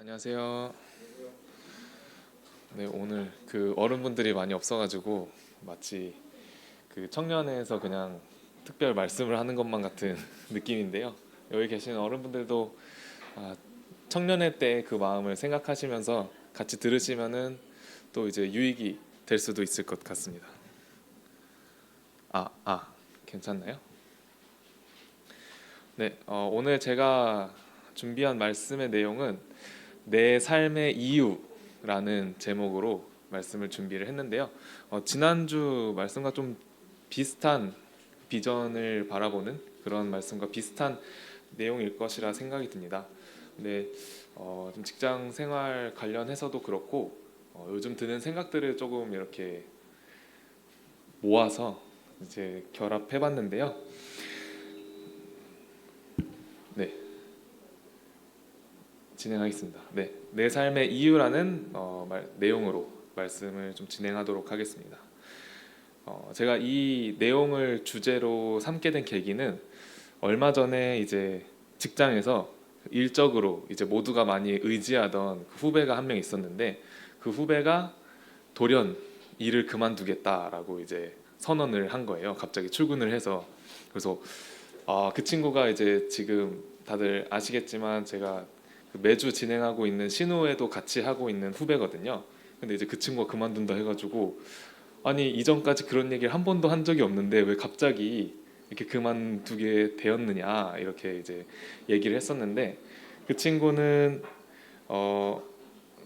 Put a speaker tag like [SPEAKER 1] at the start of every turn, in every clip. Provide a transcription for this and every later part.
[SPEAKER 1] 안녕하세요. 네, 오늘 그 어른분들이 많이 없어가지고 마치 그 청년회에서 그냥 특별 말씀을 하는 것만 같은 느낌인데요. 여기 계신 어른분들도 아, 청년회 때 그 마음을 생각하시면서 같이 들으시면은 또 이제 유익이 될 수도 있을 것 같습니다. 괜찮나요? 네, 오늘 제가 준비한 말씀의 내용은 내 삶의 이유라는 제목으로 말씀을 준비를 했는데요. 지난주 말씀과 좀 비슷한 비전을 바라보는 그런 말씀과 비슷한 내용일 것이라 생각이 듭니다. 근데 좀 직장 생활 관련해서도 그렇고 요즘 드는 생각들을 조금 이렇게 모아서 이제 결합해봤는데요. 네, 진행하겠습니다. 네, 내 삶의 이유라는 내용으로 말씀을 좀 진행하도록 하겠습니다. 제가 이 내용을 주제로 삼게 된 계기는 얼마 전에 이제 직장에서 일적으로 이제 모두가 많이 의지하던 그 후배가 한 명 있었는데 그 후배가 돌연 일을 그만두겠다라고 이제 선언을 한 거예요. 갑자기 출근을 해서. 그래서 그 친구가 이제 지금 다들 아시겠지만 제가 그 매주 진행하고 있는 신우회도 같이 하고 있는 후배거든요. 근데 이제 그 친구가 그만둔다 해가지고 아니 이전까지 그런 얘기를 한 번도 한 적이 없는데 왜 갑자기 이렇게 그만두게 되었느냐 이렇게 이제 얘기를 했었는데 그 친구는 어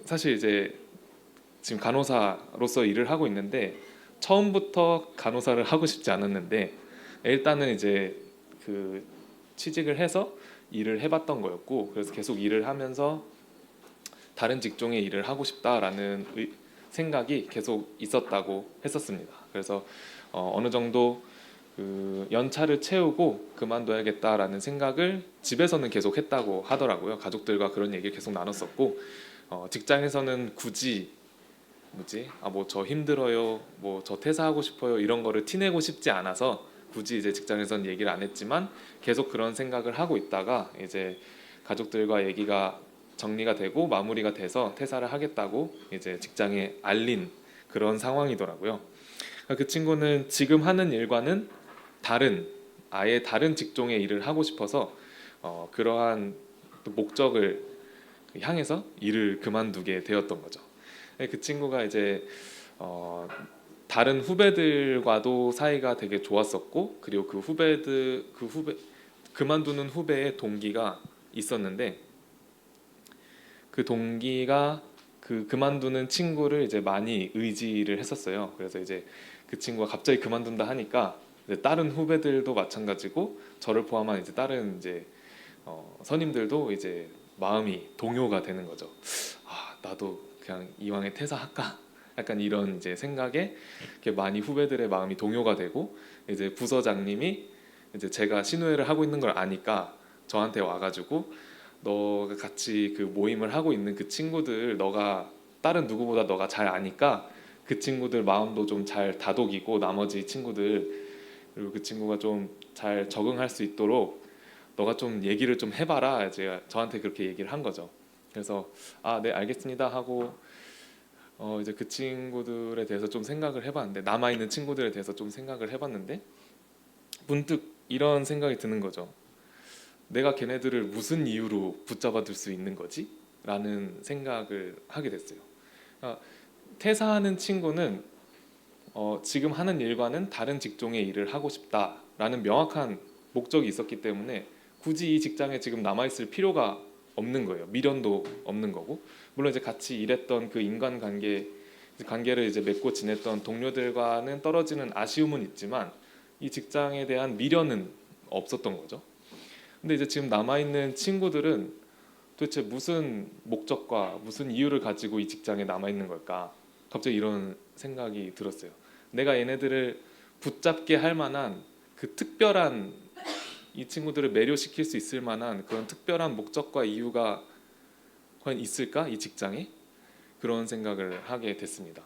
[SPEAKER 1] 사실 이제 지금 간호사로서 일을 하고 있는데 처음부터 간호사를 하고 싶지 않았는데 일단은 이제 그 취직을 해서 일을 해봤던 거였고 그래서 계속 일을 하면서 다른 직종의 일을 하고 싶다라는 생각이 계속 있었다고 했었습니다. 그래서 어느 정도 그 연차를 채우고 그만둬야겠다라는 생각을 집에서는 계속 했다고 하더라고요. 가족들과 그런 얘기를 계속 나눴었고 직장에서는 굳이 뭐지? 뭐 저 힘들어요. 뭐 저 퇴사하고 싶어요. 이런 거를 티내고 싶지 않아서 굳이 이제 직장에서는 얘기를 안 했지만 계속 그런 생각을 하고 있다가 이제 가족들과 얘기가 정리가 되고 마무리가 돼서 퇴사를 하겠다고 이제 직장에 알린 그런 상황이더라고요. 그러니까 그 친구는 지금 하는 일과는 다른 아예 다른 직종의 일을 하고 싶어서 그러한 또 목적을 향해서 일을 그만두게 되었던 거죠. 그 친구가 이제 어, 다른 후배들과도 사이가 되게 좋았었고 그리고 그 후배 그만두는 후배의 동기가 있었는데 그 동기가 그 그만두는 친구를 이제 많이 의지를 했었어요. 그래서 이제 그 친구가 갑자기 그만둔다 하니까 이제 다른 후배들도 마찬가지고 저를 포함한 이제 다른 이제 선임들도 이제 마음이 동요가 되는 거죠. 나도 그냥 이왕에 퇴사할까? 약간 이런 이제 생각에 이렇게 많이 후배들의 마음이 동요가 되고 이제 부서장님이 이제 제가 신우회를 하고 있는 걸 아니까 저한테 와가지고 너가 같이 그 모임을 하고 있는 그 친구들 너가 다른 누구보다 너가 잘 아니까 그 친구들 마음도 좀 잘 다독이고 나머지 친구들 그리고 그 친구가 좀 잘 적응할 수 있도록 너가 좀 얘기를 좀 해봐라. 제가 저한테 그렇게 얘기를 한 거죠. 그래서 네 알겠습니다 하고 이제 그 친구들에 대해서 좀 생각을 해봤는데 남아 있는 친구들에 대해서 좀 생각을 해봤는데 문득 이런 생각이 드는 거죠. 내가 걔네들을 무슨 이유로 붙잡아둘 수 있는 거지? 라는 생각을 하게 됐어요. 그러니까 퇴사하는 친구는 지금 하는 일과는 다른 직종의 일을 하고 싶다라는 명확한 목적이 있었기 때문에 굳이 이 직장에 지금 남아있을 필요가 없는 거예요. 미련도 없는 거고 물론 이제 같이 일했던 그 관계를 이제 맺고 지냈던 동료들과는 떨어지는 아쉬움은 있지만 이 직장에 대한 미련은 없었던 거죠. 근데 이제 지금 남아있는 친구들은 도대체 무슨 목적과 무슨 이유를 가지고 이 직장에 남아있는 걸까? 갑자기 이런 생각이 들었어요. 내가 얘네들을 붙잡게 할 만한 그 특별한 이 친구들을 매료시킬 수 있을 만한 그런 특별한 목적과 이유가 과연 있을까? 이 직장에? 그런 생각을 하게 됐습니다.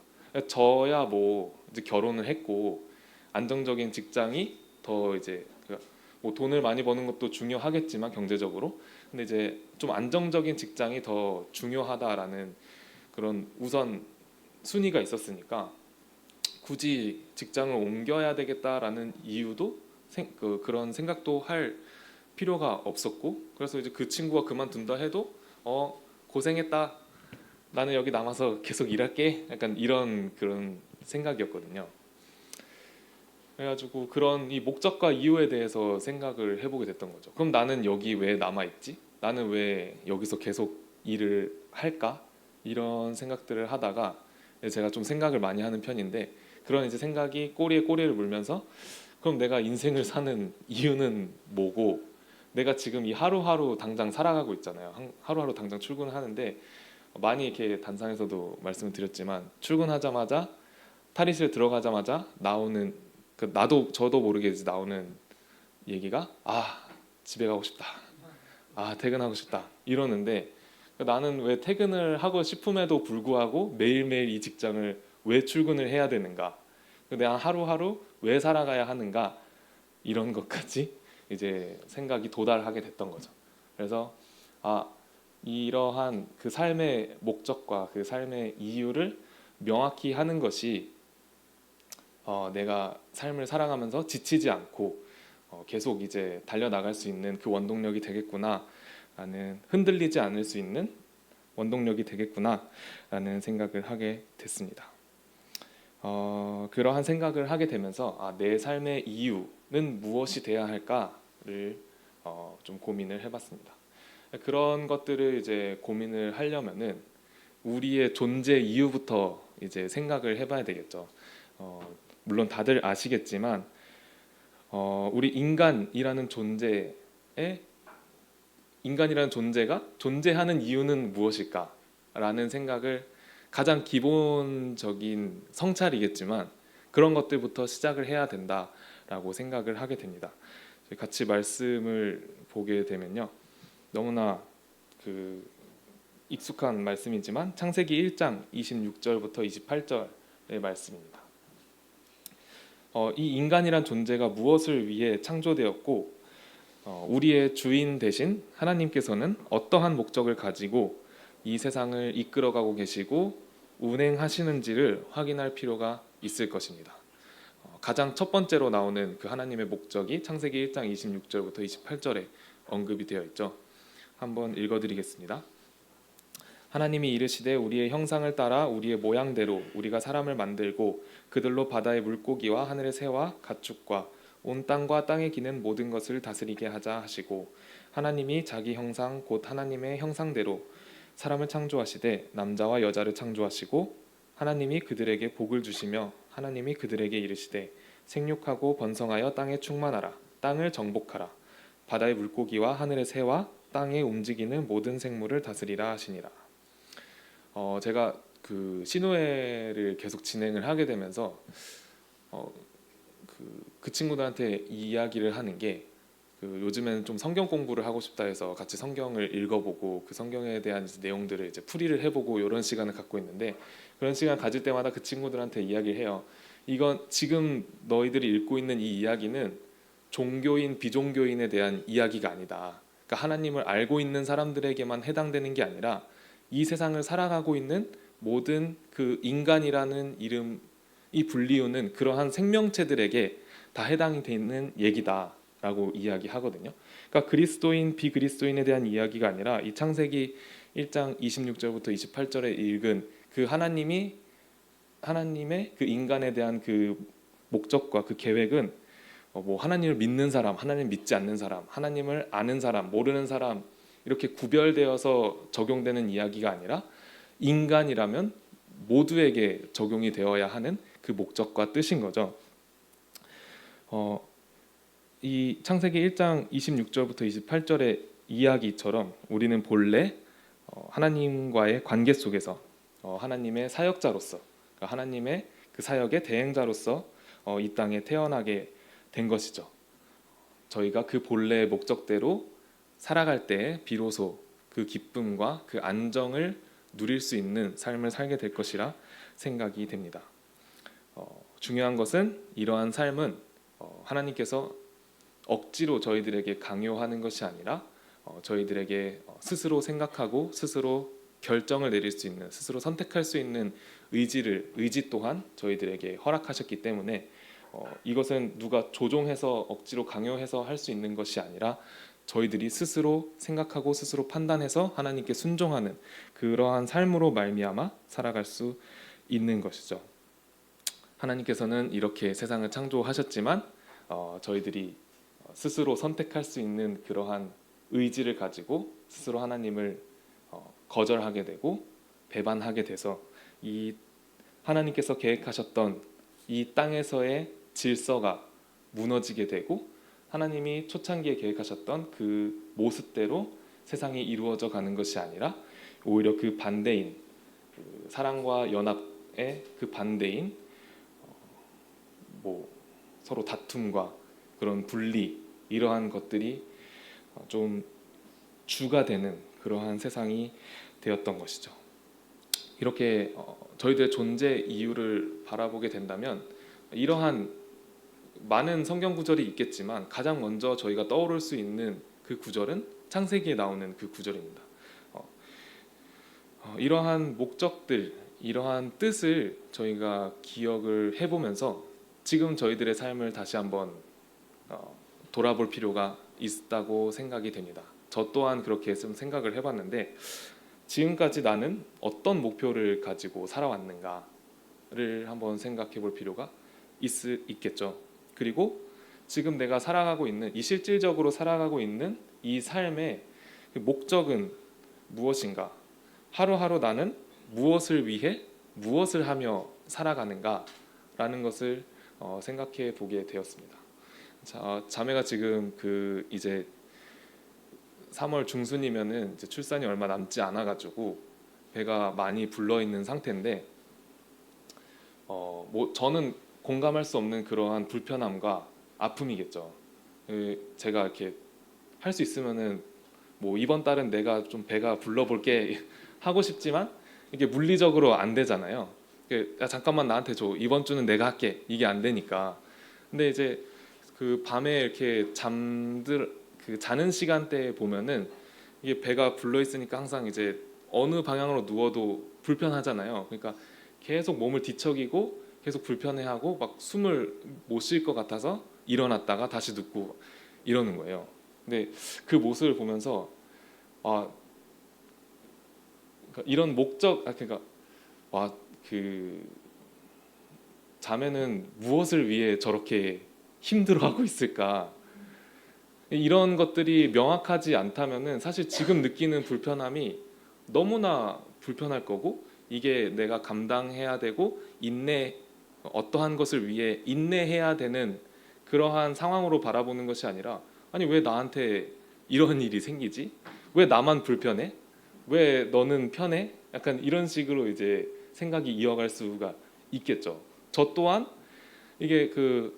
[SPEAKER 1] 저야 뭐 이제 결혼을 했고 안정적인 직장이 더 이제 뭐 돈을 많이 버는 것도 중요하겠지만 경제적으로, 근데 이제 좀 안정적인 직장이 더 중요하다라는 그런 우선 순위가 있었으니까 굳이 직장을 옮겨야 되겠다라는 이유도 그런 생각도 할 필요가 없었고, 그래서 이제 그 친구가 그만둔다 해도 고생했다, 나는 여기 남아서 계속 일할게, 약간 이런 그런 생각이었거든요. 그래가지고 그런 이 목적과 이유에 대해서 생각을 해보게 됐던 거죠. 그럼 나는 여기 왜 남아있지? 나는 왜 여기서 계속 일을 할까? 이런 생각들을 하다가 제가 좀 생각을 많이 하는 편인데, 그런 이제 생각이 꼬리에 꼬리를 물면서 그럼 내가 인생을 사는 이유는 뭐고, 내가 지금 이 하루하루 당장 살아가고 있잖아요. 하루하루 당장 출근하는데, 많이 이렇게 단상에서도 말씀을 드렸지만 출근하자마자 탈의실 들어가자마자 나오는 나도 저도 모르게 이제 나오는 얘기가 집에 가고 싶다, 퇴근하고 싶다 이러는데, 나는 왜 퇴근을 하고 싶음에도 불구하고 매일매일 이 직장을 왜 출근을 해야 되는가, 내가 하루하루 왜 살아가야 하는가, 이런 것까지 이제 생각이 도달하게 됐던 거죠. 그래서 이러한 그 삶의 목적과 그 삶의 이유를 명확히 하는 것이 내가 삶을 살아가면서 지치지 않고 계속 이제 달려나갈 수 있는 그 원동력이 되겠구나라는, 흔들리지 않을 수 있는 원동력이 되겠구나라는 생각을 하게 됐습니다. 그러한 생각을 하게 되면서 내 삶의 이유는 무엇이 돼야 할까를 좀 고민을 해봤습니다. 그런 것들을 이제 고민을 하려면은 우리의 존재 이유부터 이제 생각을 해봐야 되겠죠. 물론 다들 아시겠지만 우리 인간이라는 존재가 존재하는 이유는 무엇일까라는 생각을, 가장 기본적인 성찰이겠지만 그런 것들부터 시작을 해야 된다라고 생각을 하게 됩니다. 같이 말씀을 보게 되면요, 너무나 익숙한 말씀이지만 창세기 1장 26절부터 28절의 말씀입니다. 이 인간이란 존재가 무엇을 위해 창조되었고 우리의 주인 대신 하나님께서는 어떠한 목적을 가지고 이 세상을 이끌어가고 계시고 운행하시는지를 확인할 필요가 있을 것입니다. 가장 첫 번째로 나오는 그 하나님의 목적이 창세기 1장 26절부터 28절에 언급이 되어 있죠. 한번 읽어드리겠습니다. 하나님이 이르시되 우리의 형상을 따라 우리의 모양대로 우리가 사람을 만들고 그들로 바다의 물고기와 하늘의 새와 가축과 온 땅과 땅에 기는 모든 것을 다스리게 하자 하시고, 하나님이 자기 형상 곧 하나님의 형상대로 사람을 창조하시되 남자와 여자를 창조하시고, 하나님이 그들에게 복을 주시며 하나님이 그들에게 이르시되 생육하고 번성하여 땅에 충만하라, 땅을 정복하라, 바다의 물고기와 하늘의 새와 땅에 움직이는 모든 생물을 다스리라 하시니라. 제가 그 신우회를 계속 진행을 하게 되면서 그 친구들한테 이 이야기를 하는 게, 요즘에는 좀 성경 공부를 하고 싶다 해서 같이 성경을 읽어보고 그 성경에 대한 내용들을 이제 풀이를 해보고 이런 시간을 갖고 있는데, 그런 시간 가질 때마다 그 친구들한테 이야기를 해요. 이건 지금 너희들이 읽고 있는 이 이야기는 종교인 비종교인에 대한 이야기가 아니다. 그러니까 하나님을 알고 있는 사람들에게만 해당되는 게 아니라 이 세상을 살아가고 있는 모든 그 인간이라는 이름이 불리우는 그러한 생명체들에게 다 해당이 되는 얘기다라고 이야기하거든요. 그러니까 그리스도인 비그리스도인에 대한 이야기가 아니라 이 창세기 1장 26절부터 28절에 읽은 그 하나님의 그 인간에 대한 그 목적과 그 계획은 뭐 하나님을 믿는 사람, 하나님 믿지 않는 사람, 하나님을 아는 사람, 모르는 사람, 이렇게 구별되어서 적용되는 이야기가 아니라 인간이라면 모두에게 적용이 되어야 하는 그 목적과 뜻인 거죠. 이 창세기 1장 26절부터 28절의 이야기처럼 우리는 본래 하나님과의 관계 속에서 하나님의 사역자로서, 그러니까 하나님의 그 사역의 대행자로서 이 땅에 태어나게 된 것이죠. 저희가 그 본래의 목적대로 살아갈 때 비로소 그 기쁨과 그 안정을 누릴 수 있는 삶을 살게 될 것이라 생각이 됩니다. 중요한 것은 이러한 삶은 하나님께서 억지로 저희들에게 강요하는 것이 아니라 저희들에게 스스로 생각하고 스스로 결정을 내릴 수 있는, 스스로 선택할 수 있는 의지 또한 저희들에게 허락하셨기 때문에 이것은 누가 조종해서 억지로 강요해서 할 수 있는 것이 아니라 저희들이 스스로 생각하고 스스로 판단해서 하나님께 순종하는 그러한 삶으로 말미암아 살아갈 수 있는 것이죠. 하나님께서는 이렇게 세상을 창조하셨지만 저희들이 스스로 선택할 수 있는 그러한 의지를 가지고 스스로 하나님을 거절하게 되고 배반하게 돼서 이 하나님께서 계획하셨던 이 땅에서의 질서가 무너지게 되고 하나님이 초창기에 계획하셨던 그 모습대로 세상이 이루어져 가는 것이 아니라 오히려 그 반대인, 그 사랑과 연합의 그 반대인 서로 다툼과 그런 분리, 이러한 것들이 좀 주가 되는 그러한 세상이 되었던 것이죠. 이렇게 저희들의 존재 이유를 바라보게 된다면 이러한 많은 성경 구절이 있겠지만 가장 먼저 저희가 떠오를 수 있는 그 구절은 창세기에 나오는 그 구절입니다. 이러한 목적들, 이러한 뜻을 저희가 기억을 해보면서 지금 저희들의 삶을 다시 한번 돌아볼 필요가 있다고 생각이 됩니다. 저 또한 그렇게 좀 생각을 해봤는데 지금까지 나는 어떤 목표를 가지고 살아왔는가를 한번 생각해 볼 필요가 있겠죠. 그리고 지금 내가 살아가고 있는 이 실질적으로 살아가고 있는 이 삶의 목적은 무엇인가? 하루하루 나는 무엇을 위해 무엇을 하며 살아가는가라는 것을 생각해 보게 되었습니다. 자매가 지금 이제 3월 중순이면은 이제 출산이 얼마 남지 않아 가지고 배가 많이 불러 있는 상태인데 저는 공감할 수 없는 그러한 불편함과 아픔이겠죠. 제가 이렇게 할 수 있으면은 이번 달은 내가 좀 배가 불러볼게 하고 싶지만 이게 물리적으로 안 되잖아요. 야, 잠깐만 나한테 줘. 이번 주는 내가 할게. 이게 안 되니까. 근데 이제 그 밤에 이렇게 자는 시간대에 보면은 이게 배가 불러 있으니까 항상 이제 어느 방향으로 누워도 불편하잖아요. 그러니까 계속 몸을 뒤척이고 계속 불편해하고 막 숨을 못 쉴 것 같아서 일어났다가 다시 눕고 이러는 거예요. 근데 그 모습을 보면서 그러니까 이런 그러니까 그 자매는 무엇을 위해 저렇게 힘들어하고 있을까? 이런 것들이 명확하지 않다면은 사실 지금 느끼는 불편함이 너무나 불편할 거고 이게 내가 감당해야 되고 어떠한 것을 위해 인내해야 되는 그러한 상황으로 바라보는 것이 아니라 아니 왜 나한테 이런 일이 생기지? 왜 나만 불편해? 왜 너는 편해? 약간 이런 식으로 이제 생각이 이어갈 수가 있겠죠. 저 또한 이게 그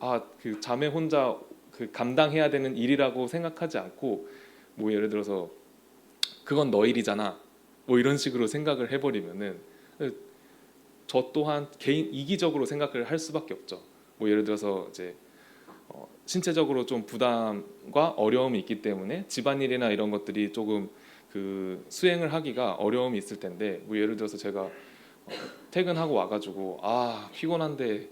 [SPEAKER 1] 자매 혼자 감당해야 되는 일이라고 생각하지 않고 예를 들어서 그건 너 일이잖아 이런 식으로 생각을 해버리면은 저 또한 개인 이기적으로 생각을 할 수밖에 없죠. 예를 들어서 이제 신체적으로 좀 부담과 어려움이 있기 때문에 집안일이나 이런 것들이 조금 수행을 하기가 어려움이 있을 텐데 예를 들어서 제가 퇴근하고 와가지고 피곤한데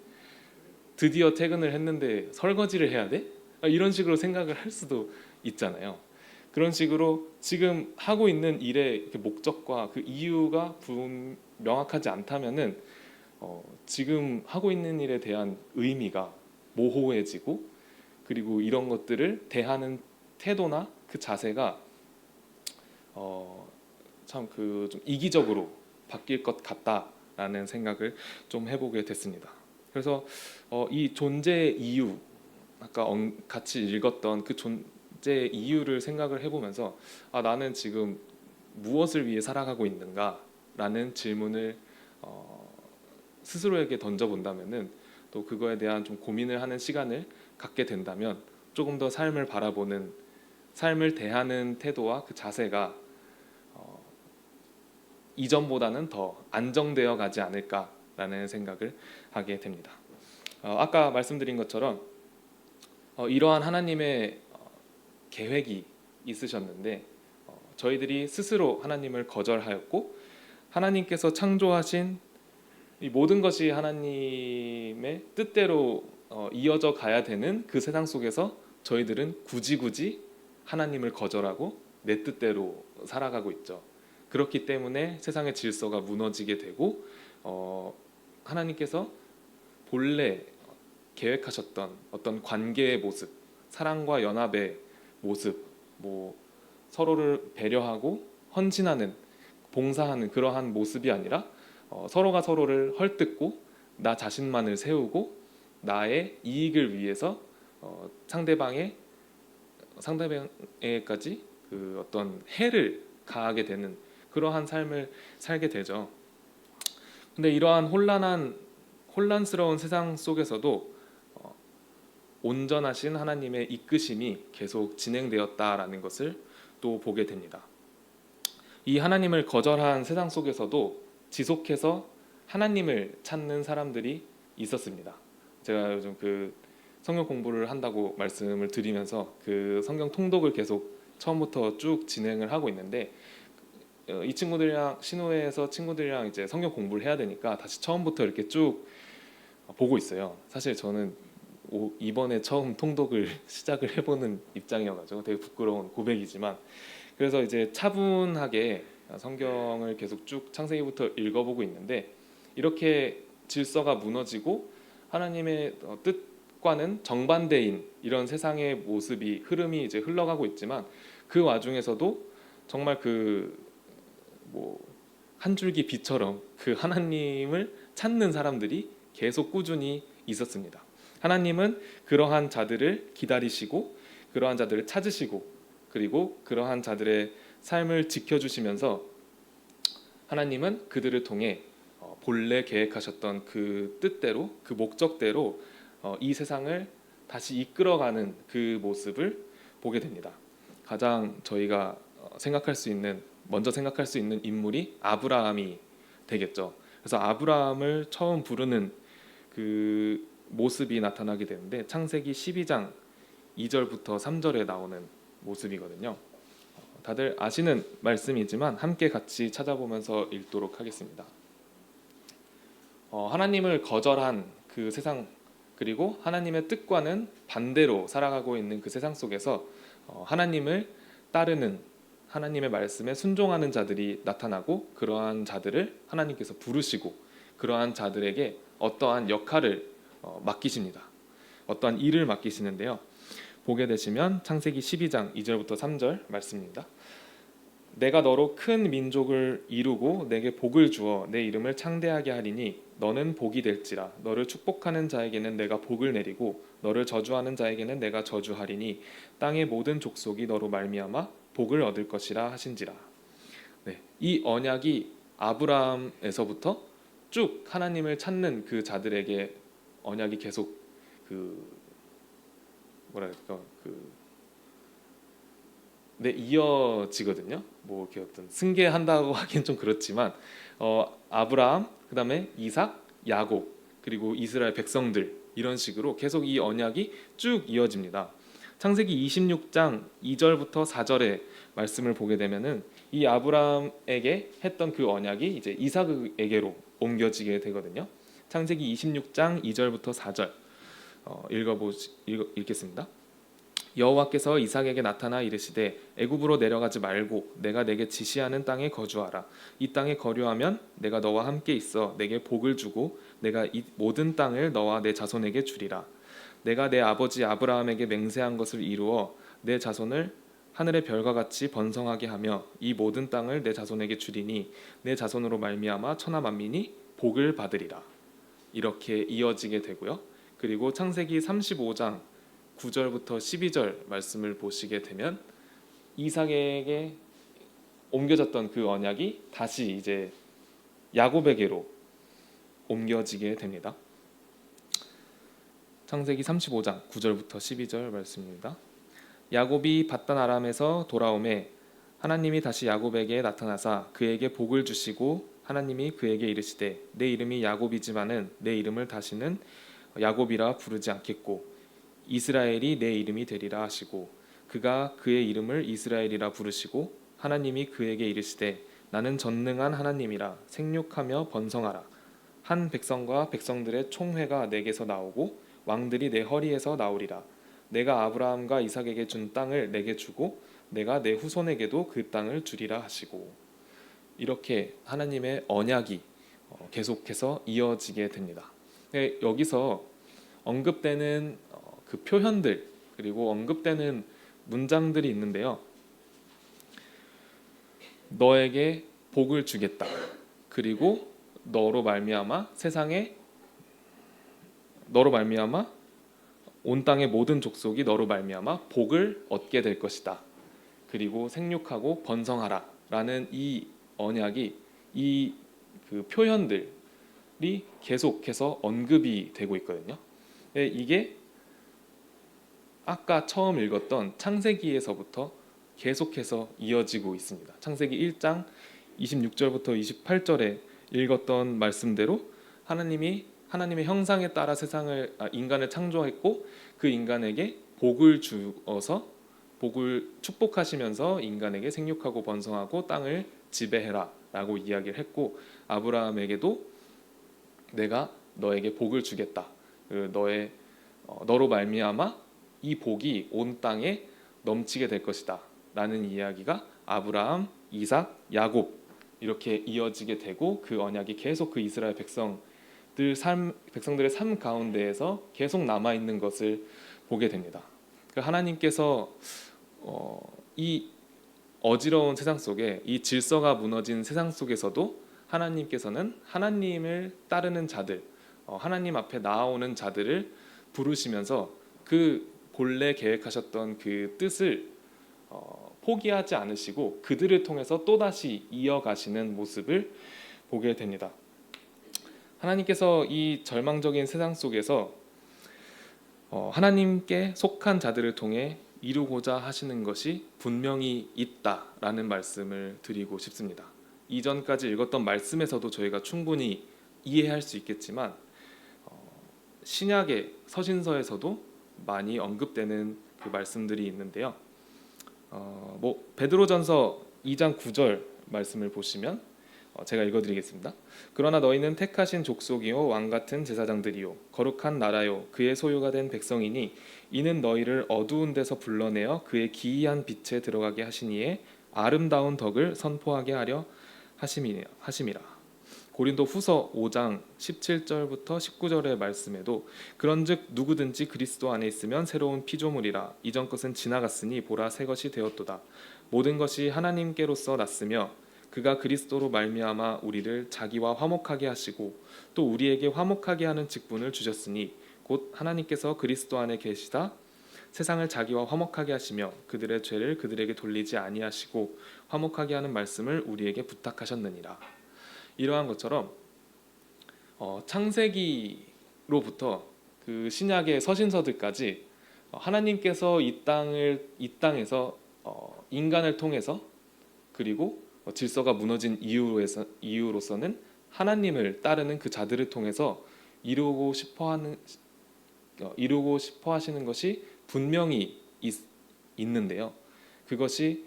[SPEAKER 1] 드디어 퇴근을 했는데 설거지를 해야 돼? 이런 식으로 생각을 할 수도 있잖아요. 그런 식으로 지금 하고 있는 일의 목적과 그 이유가 명확하지 않다면은 지금 하고 있는 일에 대한 의미가 모호해지고 그리고 이런 것들을 대하는 태도나 그 자세가 참 좀 이기적으로 바뀔 것 같다라는 생각을 좀 해보게 됐습니다. 그래서 이 존재 이유 아까 같이 읽었던 그 존재 이유를 생각을 해보면서 나는 지금 무엇을 위해 살아가고 있는가라는 질문을 스스로에게 던져본다면은 또 그거에 대한 좀 고민을 하는 시간을 갖게 된다면 조금 더 삶을 바라보는 삶을 대하는 태도와 그 자세가 이전보다는 더 안정되어 가지 않을까라는 생각을 하게 됩니다. 아까 말씀드린 것처럼 이러한 하나님의 계획이 있으셨는데 저희들이 스스로 하나님을 거절하였고 하나님께서 창조하신 이 모든 것이 하나님의 뜻대로 이어져 가야 되는 그 세상 속에서 저희들은 굳이 하나님을 거절하고 내 뜻대로 살아가고 있죠. 그렇기 때문에 세상의 질서가 무너지게 되고 하나님께서 본래 계획하셨던 어떤 관계의 모습, 사랑과 연합의 모습, 뭐 서로를 배려하고 헌신하는, 봉사하는 그러한 모습이 아니라 서로가 서로를 헐뜯고 나 자신만을 세우고 나의 이익을 위해서 상대방에까지 그 어떤 해를 가하게 되는 그러한 삶을 살게 되죠. 근데 이러한 혼란스러운 세상 속에서도 온전하신 하나님의 이끄심이 계속 진행되었다라는 것을 또 보게 됩니다. 이 하나님을 거절한 세상 속에서도 지속해서 하나님을 찾는 사람들이 있었습니다. 제가 요즘 그 성경 공부를 한다고 말씀을 드리면서 그 성경 통독을 계속 처음부터 쭉 진행을 하고 있는데 이 친구들이랑 신호회에서 친구들이랑 이제 성경 공부를 해야 되니까 다시 처음부터 이렇게 쭉 보고 있어요. 사실 저는 이번에 처음 통독을 시작을 해보는 입장이어가지고 되게 부끄러운 고백이지만 그래서 이제 차분하게 성경을 계속 쭉 창세기부터 읽어보고 있는데 이렇게 질서가 무너지고 하나님의 뜻과는 정반대인 이런 세상의 모습이 흐름이 이제 흘러가고 있지만 그 와중에서도 정말 한 줄기 빛처럼 그 하나님을 찾는 사람들이 계속 꾸준히 있었습니다. 하나님은 그러한 자들을 기다리시고 그러한 자들을 찾으시고 그리고 그러한 자들의 삶을 지켜주시면서 하나님은 그들을 통해 본래 계획하셨던 그 뜻대로 그 목적대로 이 세상을 다시 이끌어가는 그 모습을 보게 됩니다. 가장 저희가 먼저 생각할 수 있는 인물이 아브라함이 되겠죠. 그래서 아브라함을 처음 부르는 그 모습이 나타나게 되는데 창세기 12장 2절부터 3절에 나오는 모습이거든요. 다들 아시는 말씀이지만 함께 같이 찾아보면서 읽도록 하겠습니다. 하나님을 거절한 그 세상 그리고 하나님의 뜻과는 반대로 살아가고 있는 그 세상 속에서 하나님을 따르는 하나님의 말씀에 순종하는 자들이 나타나고 그러한 자들을 하나님께서 부르시고 그러한 자들에게 어떠한 역할을 맡기십니다. 어떠한 일을 맡기시는데요. 보게 되시면 창세기 12장 2절부터 3절 말씀입니다. 내가 너로 큰 민족을 이루고 내게 복을 주어 내 이름을 창대하게 하리니 너는 복이 될지라. 너를 축복하는 자에게는 내가 복을 내리고 너를 저주하는 자에게는 내가 저주하리니 땅의 모든 족속이 너로 말미암아 복을 얻을 것이라 하신지라. 네, 이 언약이 아브라함에서부터 쭉 하나님을 찾는 그 자들에게 언약이 계속 이어지거든요. 뭐 이렇게 어떤 승계한다고 하기엔 좀 그렇지만 아브라함, 그다음에 이삭, 야곱, 그리고 이스라엘 백성들 이런 식으로 계속 이 언약이 쭉 이어집니다. 창세기 26장 2절부터 4절의 말씀을 보게 되면은 이 아브라함에게 했던 그 언약이 이제 이삭에게로 옮겨지게 되거든요. 창세기 26장 2절부터 4절 읽겠습니다. 여호와께서 이삭에게 나타나 이르시되 애굽으로 내려가지 말고 내가 내게 지시하는 땅에 거주하라. 이 땅에 거류하면 내가 너와 함께 있어 내게 복을 주고 내가 이 모든 땅을 너와 내 자손에게 주리라. 내가 내 아버지 아브라함에게 맹세한 것을 이루어 내 자손을 하늘의 별과 같이 번성하게 하며 이 모든 땅을 내 자손에게 주리니 내 자손으로 말미암아 천하 만민이 복을 받으리라. 이렇게 이어지게 되고요. 그리고 창세기 35장 9절부터 12절 말씀을 보시게 되면 이삭에게 옮겨졌던 그 언약이 다시 이제 야곱에게로 옮겨지게 됩니다. 창세기 35장 9절부터 12절 말씀입니다. 야곱이 밧단 아람에서 돌아오매 하나님이 다시 야곱에게 나타나사 그에게 복을 주시고 하나님이 그에게 이르시되 내 이름이 야곱이지만은 내 이름을 다시는 야곱이라 부르지 않겠고 이스라엘이 내 이름이 되리라 하시고 그가 그의 이름을 이스라엘이라 부르시고 하나님이 그에게 이르시되 나는 전능한 하나님이라 생육하며 번성하라. 한 백성과 백성들의 총회가 내게서 나오고 왕들이 내 허리에서 나오리라. 내가 아브라함과 이삭에게 준 땅을 내게 주고 내가 내 후손에게도 그 땅을 주리라 하시고, 이렇게 하나님의 언약이 계속해서 이어지게 됩니다. 여기서 언급되는 그 표현들 그리고 언급되는 문장들이 있는데요. 너에게 복을 주겠다. 그리고 너로 말미암아 온 땅의 모든 족속이 너로 말미암아 복을 얻게 될 것이다. 그리고 생육하고 번성하라 라는 이 언약이, 이 그 표현들이 계속해서 언급이 되고 있거든요. 이게 아까 처음 읽었던 창세기에서부터 계속해서 이어지고 있습니다. 창세기 1장 26절부터 28절에 읽었던 말씀대로 하나님의 형상에 따라 인간을 창조했고 그 인간에게 복을 주어서 복을 축복하시면서 인간에게 생육하고 번성하고 땅을 지배해라 라고 이야기를 했고, 아브라함에게도 내가 너에게 복을 주겠다. 너로 말미암아 이 복이 온 땅에 넘치게 될 것이다 라는 이야기가 아브라함, 이삭, 야곱 이렇게 이어지게 되고, 그 언약이 계속 그 이스라엘 백성들의 삶 가운데에서 계속 남아있는 것을 보게 됩니다. 하나님께서 이 어지러운 세상 속에, 이 질서가 무너진 세상 속에서도 하나님께서는 하나님을 따르는 자들, 하나님 앞에 나아오는 자들을 부르시면서 그 본래 계획하셨던 그 뜻을 포기하지 않으시고 그들을 통해서 또다시 이어가시는 모습을 보게 됩니다. 하나님께서 이 절망적인 세상 속에서 하나님께 속한 자들을 통해 이루고자 하시는 것이 분명히 있다라는 말씀을 드리고 싶습니다. 이전까지 읽었던 말씀에서도 저희가 충분히 이해할 수 있겠지만 신약의 서신서에서도 많이 언급되는 그 말씀들이 있는데요. 베드로전서 2장 9절 말씀을 보시면 제가 읽어드리겠습니다. 그러나 너희는 택하신 족속이요 왕같은 제사장들이요 거룩한 나라요 그의 소유가 된 백성이니 이는 너희를 어두운 데서 불러내어 그의 기이한 빛에 들어가게 하시니에 아름다운 덕을 선포하게 하려 하심이라. 고린도 후서 5장 17절부터 19절의 말씀에도 그런즉 누구든지 그리스도 안에 있으면 새로운 피조물이라 이전 것은 지나갔으니 보라 새 것이 되었도다. 모든 것이 하나님께로서 났으며 그가 그리스도로 말미암아 우리를 자기와 화목하게 하시고 또 우리에게 화목하게 하는 직분을 주셨으니 곧 하나님께서 그리스도 안에 계시다 세상을 자기와 화목하게 하시며 그들의 죄를 그들에게 돌리지 아니하시고 화목하게 하는 말씀을 우리에게 부탁하셨느니라. 이러한 것처럼 창세기로부터 그 신약의 서신서들까지 하나님께서 이 땅에서 인간을 통해서 그리고 질서가 무너진 이유로서는 하나님을 따르는 그 자들을 통해서 이루고 싶어 하시는 것이 분명히 있는데요. 그것이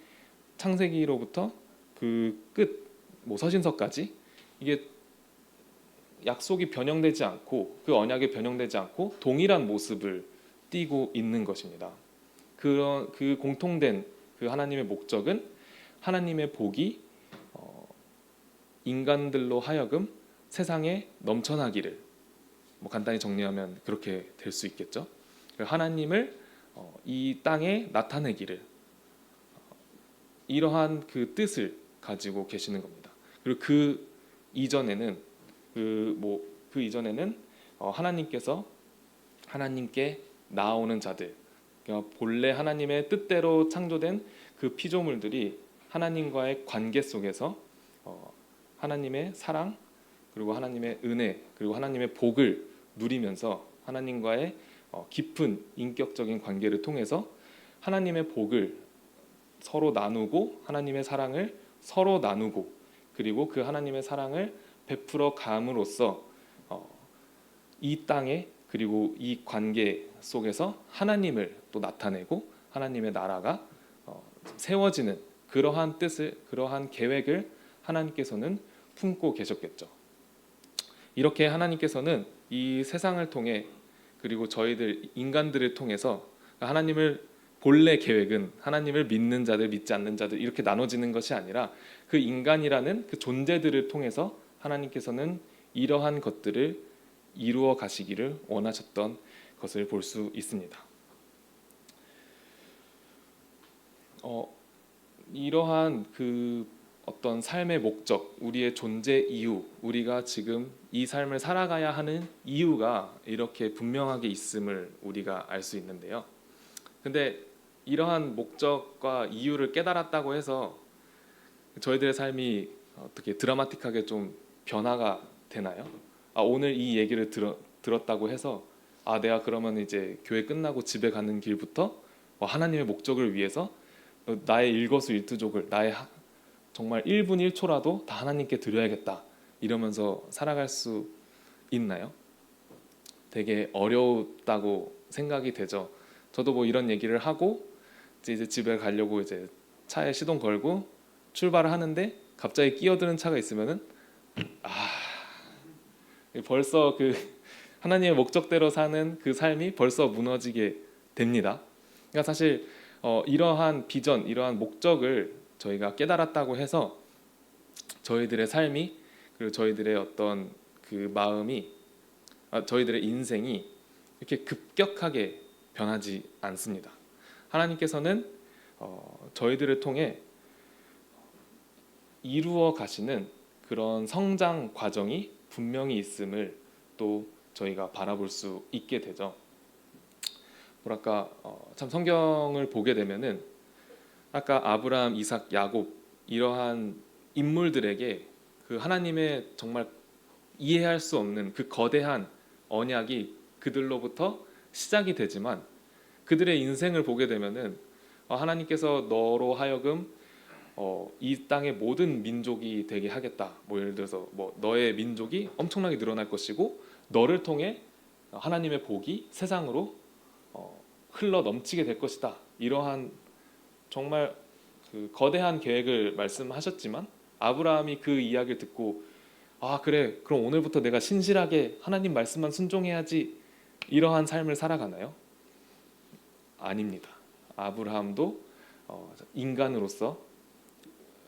[SPEAKER 1] 창세기로부터 그 끝 서신서까지 이게 약속이 변형되지 않고 그 언약이 변형되지 않고 동일한 모습을 띠고 있는 것입니다. 그 공통된 그 하나님의 목적은 하나님의 복이 인간들로 하여금 세상에 넘쳐나기를, 간단히 정리하면 그렇게 될 수 있겠죠. 하나님을 이 땅에 나타내기를, 이러한 그 뜻을 가지고 계시는 겁니다. 그리고 그 이전에는 하나님께서 하나님께 나아오는 자들, 그러니까 본래 하나님의 뜻대로 창조된 그 피조물들이 하나님과의 관계 속에서 하나님의 사랑 그리고 하나님의 은혜 그리고 하나님의 복을 누리면서 하나님과의 깊은 인격적인 관계를 통해서 하나님의 복을 서로 나누고 하나님의 사랑을 서로 나누고 그리고 그 하나님의 사랑을 베풀어 감으로써 이 땅에 그리고 이 관계 속에서 하나님을 또 나타내고 하나님의 나라가 세워지는 그러한 뜻을, 그러한 계획을 하나님께서는 품고 계셨겠죠. 이렇게 하나님께서는 이 세상을 통해, 그리고 저희들 인간들을 통해서, 하나님을 본래 계획은 하나님을 믿는 자들, 믿지 않는 자들 이렇게 나눠지는 것이 아니라 그 인간이라는 그 존재들을 통해서 하나님께서는 이러한 것들을 이루어 가시기를 원하셨던 것을 볼 수 있습니다. 이러한 그 어떤 삶의 목적, 우리의 존재 이유, 우리가 지금 이 삶을 살아가야 하는 이유가 이렇게 분명하게 있음을 우리가 알 수 있는데요. 근데 이러한 목적과 이유를 깨달았다고 해서 저희들의 삶이 어떻게 드라마틱하게 좀 변화가 되나요? 오늘 이 얘기를 들었다고 해서 내가 그러면 이제 교회 끝나고 집에 가는 길부터 하나님의 목적을 위해서 나의 일거수일투족을, 나의 정말 1분 1초라도 다 하나님께 드려야겠다 이러면서 살아갈 수 있나요? 되게 어렵다고 생각이 되죠. 저도 뭐 이런 얘기를 하고 이제 집에 가려고 이제 차에 시동 걸고 출발을 하는데 갑자기 끼어드는 차가 있으면은 벌써 그 하나님의 목적대로 사는 그 삶이 벌써 무너지게 됩니다. 그러니까 사실 이러한 비전, 이러한 목적을 저희가 깨달았다고 해서 저희들의 삶이, 그리고 저희들의 어떤 그 마음이, 저희들의 인생이 이렇게 급격하게 변하지 않습니다. 하나님께서는 저희들을 통해 이루어 가시는 그런 성장 과정이 분명히 있음을 또 저희가 바라볼 수 있게 되죠. 뭐랄까 참 성경을 보게 되면은 아까 아브라함, 이삭, 야곱 이러한 인물들에게 그 하나님의 정말 이해할 수 없는 그 거대한 언약이 그들로부터 시작이 되지만 그들의 인생을 보게 되면은 하나님께서 너로 하여금 이 땅의 모든 민족이 되게 하겠다. 뭐 예를 들어서 뭐 너의 민족이 엄청나게 늘어날 것이고 너를 통해 하나님의 복이 세상으로 흘러 넘치게 될 것이다. 이러한 정말 그 거대한 계획을 말씀하셨지만 아브라함이 그 이야기를 듣고 그래, 그럼 오늘부터 내가 신실하게 하나님 말씀만 순종해야지 이러한 삶을 살아가나요? 아닙니다. 아브라함도 인간으로서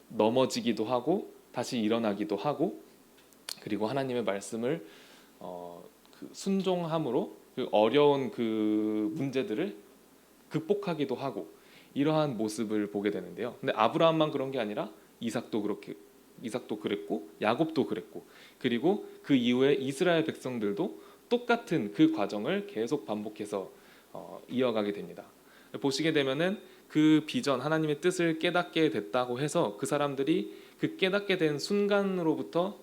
[SPEAKER 1] 넘어지기도 하고 다시 일어나기도 하고, 그리고 하나님의 말씀을 그 순종함으로 그 어려운 그 문제들을 극복하기도 하고 이러한 모습을 보게 되는데요. 근데 아브라함만 그런 게 아니라 이삭도 그랬고 야곱도 그랬고, 그리고 그 이후에 이스라엘 백성들도 똑같은 그 과정을 계속 반복해서 이어가게 됩니다. 보시게 되면은 그 비전, 하나님의 뜻을 깨닫게 됐다고 해서 그 사람들이 그 깨닫게 된 순간부터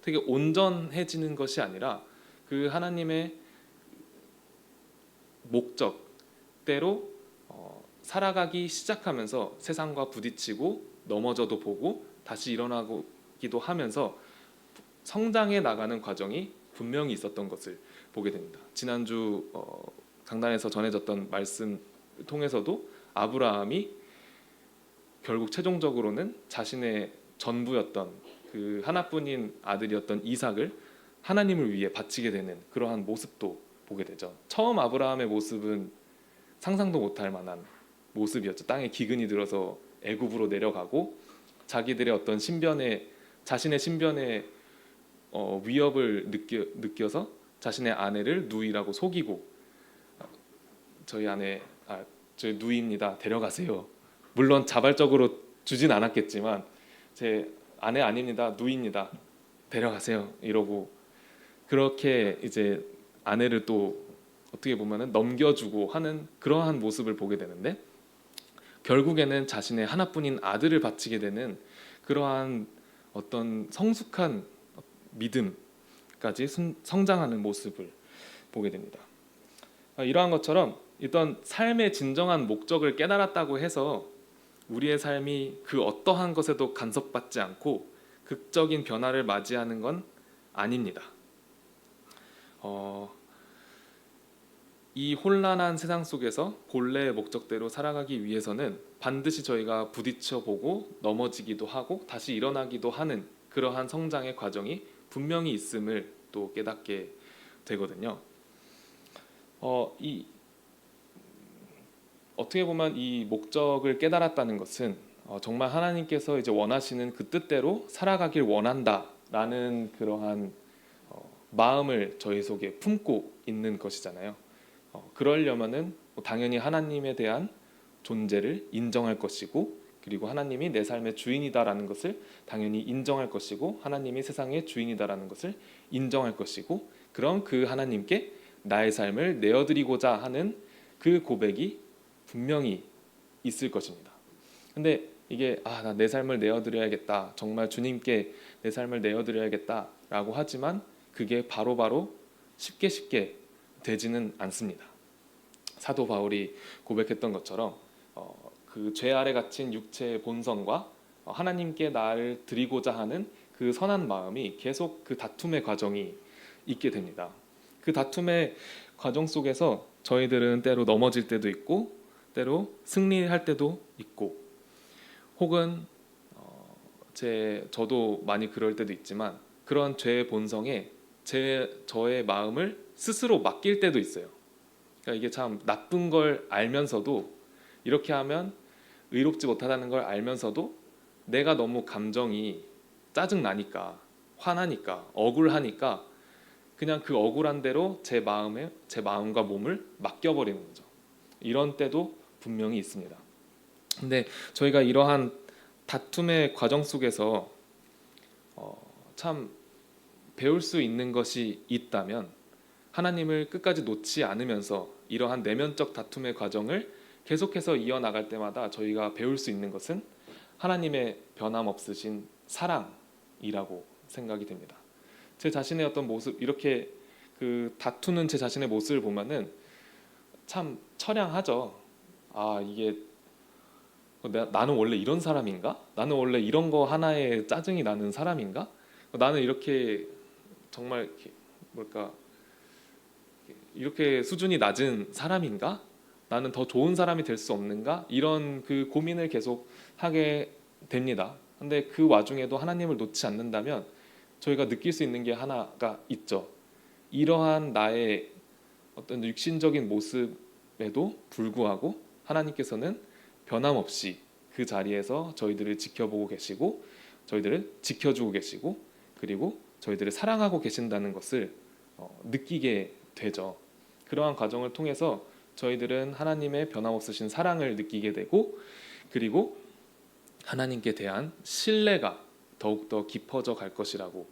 [SPEAKER 1] 되게 온전해지는 것이 아니라 그 하나님의 목적대로 살아가기 시작하면서 세상과 부딪히고 넘어져도 보고 다시 일어나기도 하면서 성장해 나가는 과정이 분명히 있었던 것을 보게 됩니다. 지난주 강단에서 전해졌던 말씀 통해서도 아브라함이 결국 최종적으로는 자신의 전부였던 그 하나뿐인 아들이었던 이삭을 하나님을 위해 바치게 되는 그러한 모습도 보게 되죠. 처음 아브라함의 모습은 상상도 못할 만한 모습이었죠. 땅에 기근이 들어서 애굽으로 내려가고 자기들의 어떤 자신의 신변에 위협을 느껴서 자신의 아내를 누이라고 속이고 저희 누이입니다. 데려가세요. 물론 자발적으로 주진 않았겠지만 제 아내 아닙니다. 누이입니다. 데려가세요. 이러고 그렇게 이제 아내를 또 어떻게 보면은 넘겨주고 하는 그러한 모습을 보게 되는데 결국에는 자신의 하나뿐인 아들을 바치게 되는 그러한 어떤 성숙한 믿음까지 성장하는 모습을 보게 됩니다. 이러한 것처럼 일단 삶의 진정한 목적을 깨달았다고 해서 우리의 삶이 그 어떠한 것에도 간섭받지 않고 극적인 변화를 맞이하는 건 아닙니다. 이 혼란한 세상 속에서 본래의 목적대로 살아가기 위해서는 반드시 저희가 부딪혀 보고 넘어지기도 하고 다시 일어나기도 하는 그러한 성장의 과정이 분명히 있음을 또 깨닫게 되거든요. 어떻게 보면 이 목적을 깨달았다는 것은 정말 하나님께서 이제 원하시는 그 뜻대로 살아가길 원한다라는 그러한 마음을 저희 속에 품고 있는 것이잖아요. 그러려면은 당연히 하나님에 대한 존재를 인정할 것이고, 그리고 하나님이 내 삶의 주인이다라는 것을 당연히 인정할 것이고, 하나님이 세상의 주인이다라는 것을 인정할 것이고, 그럼 그 하나님께 나의 삶을 내어드리고자 하는 그 고백이 분명히 있을 것입니다. 근데 이게 나 내 삶을 내어드려야겠다, 정말 주님께 내 삶을 내어드려야겠다라고 하지만 그게 바로바로 쉽게 되지는 않습니다. 사도 바울이 고백했던 것처럼 그 죄 아래 갇힌 육체의 본성과 하나님께 나를 드리고자 하는 그 선한 마음이 계속 그 다툼의 과정이 있게 됩니다. 그 다툼의 과정 속에서 저희들은 때로 넘어질 때도 있고, 때로 승리할 때도 있고, 혹은 저도 많이 그럴 때도 있지만 그런 죄의 본성에 저의 마음을 스스로 맡길 때도 있어요. 그러니까 이게 참 나쁜 걸 알면서도, 이렇게 하면 의롭지 못하다는 걸 알면서도 내가 너무 감정이 짜증나니까, 화나니까, 억울하니까 그냥 그 억울한 대로 제 마음과 몸을 맡겨버리는 거죠. 이런 때도 분명히 있습니다. 근데 저희가 이러한 다툼의 과정 속에서 참 배울 수 있는 것이 있다면, 하나님을 끝까지 놓지 않으면서 이러한 내면적 다툼의 과정을 계속해서 이어나갈 때마다 저희가 배울 수 있는 것은 하나님의 변함없으신 사랑이라고 생각이 됩니다. 제 자신의 어떤 모습, 이렇게 그 다투는 제 자신의 모습을 보면은 참 처량하죠. 이게 나는 원래 이런 사람인가? 나는 원래 이런 거 하나에 짜증이 나는 사람인가? 나는 이렇게 정말 이렇게 수준이 낮은 사람인가? 나는 더 좋은 사람이 될 수 없는가? 이런 그 고민을 계속 하게 됩니다. 근데 그 와중에도 하나님을 놓지 않는다면 저희가 느낄 수 있는 게 하나가 있죠. 이러한 나의 어떤 육신적인 모습에도 불구하고 하나님께서는 변함없이 그 자리에서 저희들을 지켜보고 계시고, 저희들을 지켜주고 계시고, 그리고 저희들을 사랑하고 계신다는 것을 느끼게 되죠. 그러한 과정을 통해서 저희들은 하나님의 변함없으신 사랑을 느끼게 되고, 그리고 하나님께 대한 신뢰가 더욱더 깊어져 갈 것이라고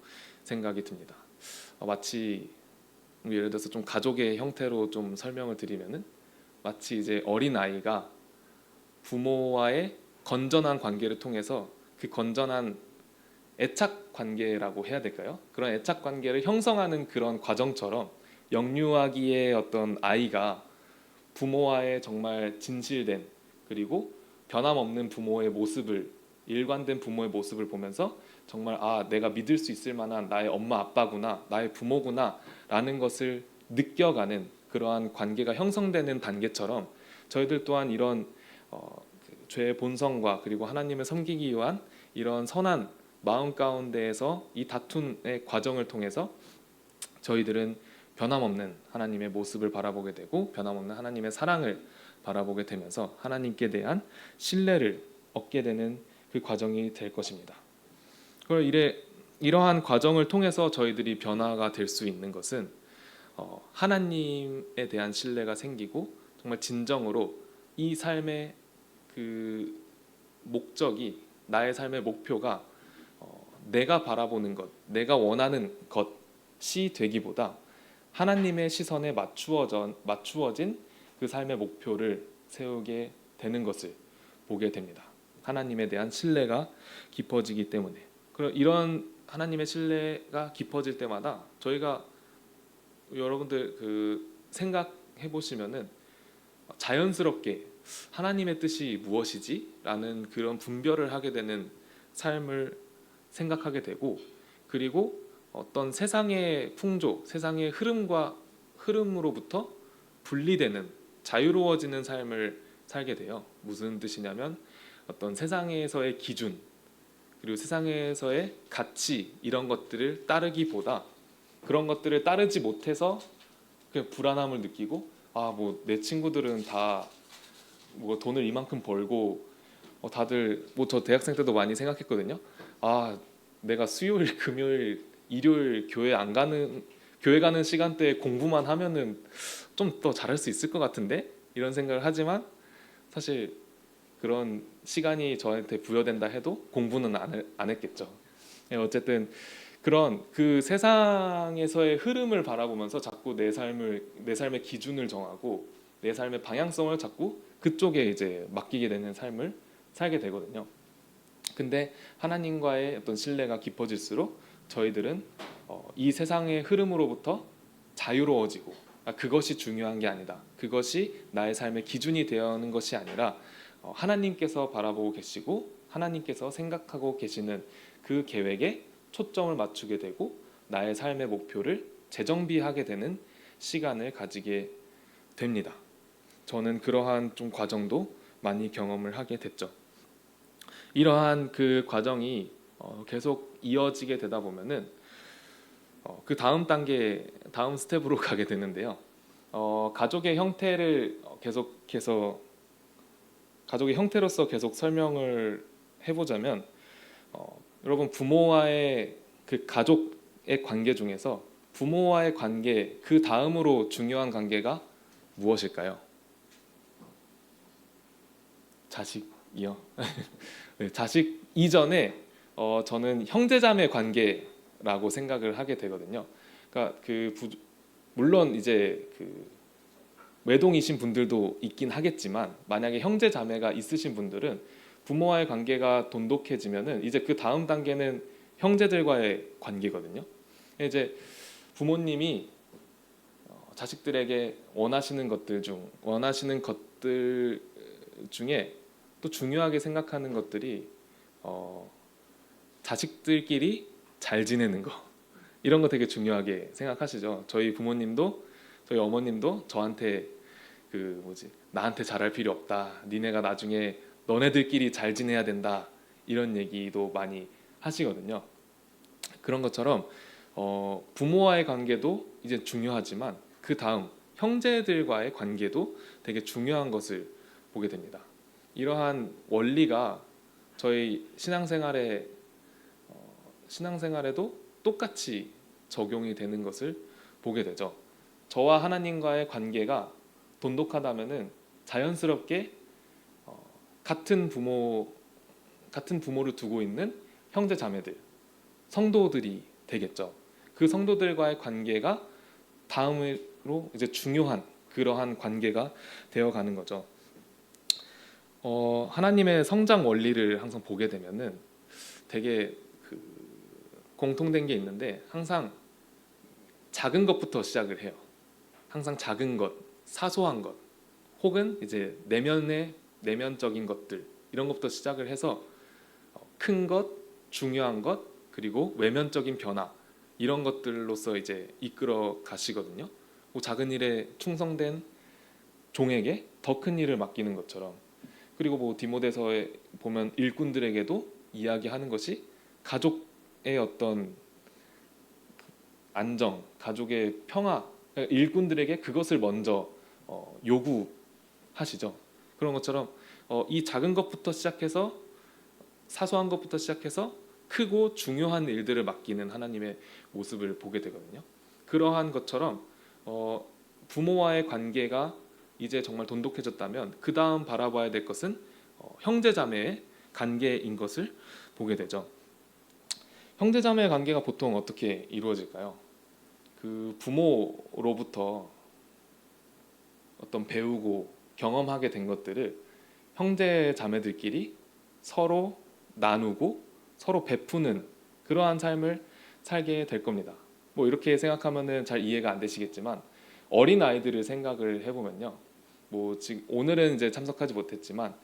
[SPEAKER 1] 생각이 듭니다. 마치 예를 들어서 좀 가족의 형태로 좀 설명을 드리면은, 마치 이제 어린 아이가 부모와의 건전한 관계를 통해서 그 건전한 애착 관계라고 해야 될까요? 그런 애착 관계를 형성하는 그런 과정처럼, 영유아기의 어떤 아이가 부모와의 정말 진실된, 그리고 변함없는 부모의 모습을, 일관된 부모의 모습을 보면서 정말 내가 믿을 수 있을 만한 나의 엄마 아빠구나, 나의 부모구나 라는 것을 느껴가는 그러한 관계가 형성되는 단계처럼, 저희들 또한 이런 죄의 본성과 그리고 하나님을 섬기기 위한 이런 선한 마음 가운데에서 이 다툼의 과정을 통해서 저희들은 변함없는 하나님의 모습을 바라보게 되고, 변함없는 하나님의 사랑을 바라보게 되면서 하나님께 대한 신뢰를 얻게 되는 그 과정이 될 것입니다. 이러한 과정을 통해서 저희들이 변화가 될 수 있는 것은 하나님에 대한 신뢰가 생기고, 정말 진정으로 이 삶의 그 목적이, 나의 삶의 목표가 내가 바라보는 것, 내가 원하는 것이 되기보다 하나님의 시선에 맞추어진 그 삶의 목표를 세우게 되는 것을 보게 됩니다. 하나님에 대한 신뢰가 깊어지기 때문에. 이런 하나님의 신뢰가 깊어질 때마다 저희가, 여러분들 생각해 보시면은 자연스럽게 하나님의 뜻이 무엇이지? 라는 그런 분별을 하게 되는 삶을 생각하게 되고, 그리고 어떤 세상의 풍조, 세상의 흐름으로부터 분리되는 자유로워지는 삶을 살게 돼요. 무슨 뜻이냐면 어떤 세상에서의 기준 그리고 세상에서의 가치 이런 것들을 따르기보다 그런 것들을 따르지 못해서 그냥 불안함을 느끼고 아 뭐 내 친구들은 다 뭐 돈을 이만큼 벌고 다들 뭐 저 대학생 때도 많이 생각했거든요. 아 내가 수요일 금요일 일요일 교회 가는 시간대에 공부만 하면은 좀 더 잘할 수 있을 것 같은데 이런 생각을 하지만 사실 그런 시간이 저한테 부여된다 해도 공부는 안 했겠죠. 예, 어쨌든 그런 그 세상에서의 흐름을 바라보면서 자꾸 내 삶의 기준을 정하고 내 삶의 방향성을 자꾸 그쪽에 이제 맡기게 되는 삶을 살게 되거든요. 근데 하나님과의 어떤 신뢰가 깊어질수록 저희들은 이 세상의 흐름으로부터 자유로워지고 그것이 중요한 게 아니다. 그것이 나의 삶의 기준이 되어는 것이 아니라 하나님께서 바라보고 계시고 하나님께서 생각하고 계시는 그 계획에 초점을 맞추게 되고 나의 삶의 목표를 재정비하게 되는 시간을 가지게 됩니다. 저는 그러한 좀 과정도 많이 경험을 하게 됐죠. 이러한 그 과정이 계속 이어지게 되다 보면은 그 다음 단계, 다음 스텝으로 가게 되는데요. 가족의 형태를 계속해서 가족의 형태로서 계속 설명을 해보자면 여러분 부모와의 그 가족의 관계 중에서 부모와의 관계 그 다음으로 중요한 관계가 무엇일까요? 자식이요. 네, 자식 이전에 저는 형제자매 관계라고 생각을 하게 되거든요. 그러니까 물론 이제 그 외동이신 분들도 있긴 하겠지만 만약에 형제자매가 있으신 분들은 부모와의 관계가 돈독해지면은 이제 그 다음 단계는 형제들과의 관계거든요. 이제 부모님이 자식들에게 원하시는 것들 중에 또 중요하게 생각하는 것들이 자식들끼리 잘 지내는 거 이런 거 되게 중요하게 생각하시죠. 저희 부모님도 저희 어머님도 저한테 나한테 잘할 필요 없다. 니네가 나중에 너네들끼리 잘 지내야 된다. 이런 얘기도 많이 하시거든요. 그런 것처럼 부모와의 관계도 이제 중요하지만 그 다음 형제들과의 관계도 되게 중요한 것을 보게 됩니다. 이러한 원리가 저희 신앙생활에도 똑같이 적용이 되는 것을 보게 되죠. 저와 하나님과의 관계가 돈독하다면은 자연스럽게 같은 부모를 두고 있는 형제 자매들, 성도들이 되겠죠. 그 성도들과의 관계가 다음으로 이제 중요한 그러한 관계가 되어가는 거죠. 하나님의 성장 원리를 항상 보게 되면은 되게 공통된 게 있는데 항상 작은 것부터 시작을 해요. 항상 작은 것, 사소한 것, 혹은 이제 내면적인 것들 이런 것부터 시작을 해서 큰 것, 중요한 것, 그리고 외면적인 변화 이런 것들로서 이제 이끌어 가시거든요. 작은 일에 충성된 종에게 더 큰 일을 맡기는 것처럼 그리고 디모데서에 보면 일꾼들에게도 이야기하는 것이 가족의 어떤 안정, 가족의 평화, 일꾼들에게 그것을 먼저 요구하시죠. 그런 것처럼 이 작은 것부터 시작해서 사소한 것부터 시작해서 크고 중요한 일들을 맡기는 하나님의 모습을 보게 되거든요. 그러한 것처럼 부모와의 관계가 이제 정말 돈독해졌다면 그 다음 바라봐야 될 것은 형제자매의 관계인 것을 보게 되죠. 형제자매의 관계가 보통 어떻게 이루어질까요? 그 부모로부터 어떤 배우고 경험하게 된 것들을 형제자매들끼리 서로 나누고 서로 베푸는 그러한 삶을 살게 될 겁니다. 이렇게 생각하면은 잘 이해가 안 되시겠지만 어린 아이들을 생각을 해보면요. 지금 오늘은 이제 참석하지 못했지만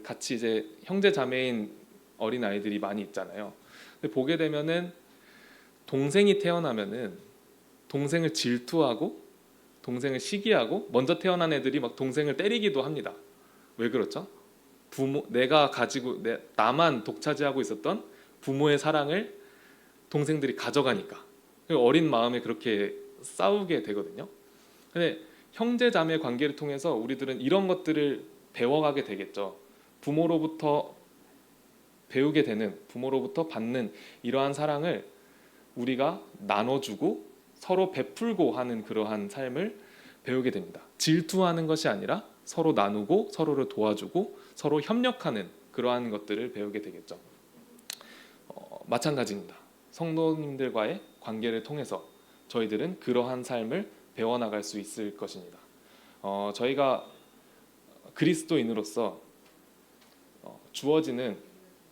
[SPEAKER 1] 같이 이제 형제 자매인 어린 아이들이 많이 있잖아요. 근데 보게 되면은 동생이 태어나면은 동생을 질투하고 동생을 시기하고 먼저 태어난 애들이 막 동생을 때리기도 합니다. 왜 그렇죠? 내가 가지고 나만 독차지하고 있었던 부모의 사랑을 동생들이 가져가니까 어린 마음에 그렇게 싸우게 되거든요. 근데 형제 자매 관계를 통해서 우리들은 이런 것들을 배워가게 되겠죠. 부모로부터 배우게 되는, 부모로부터 받는 이러한 사랑을 우리가 나눠주고 서로 베풀고 하는 그러한 삶을 배우게 됩니다. 질투하는 것이 아니라 서로 나누고 서로를 도와주고 서로 협력하는 그러한 것들을 배우게 되겠죠. 마찬가지입니다. 성도님들과의 관계를 통해서 저희들은 그러한 삶을 배워나갈 수 있을 것입니다. 저희가 그리스도인으로서 주어지는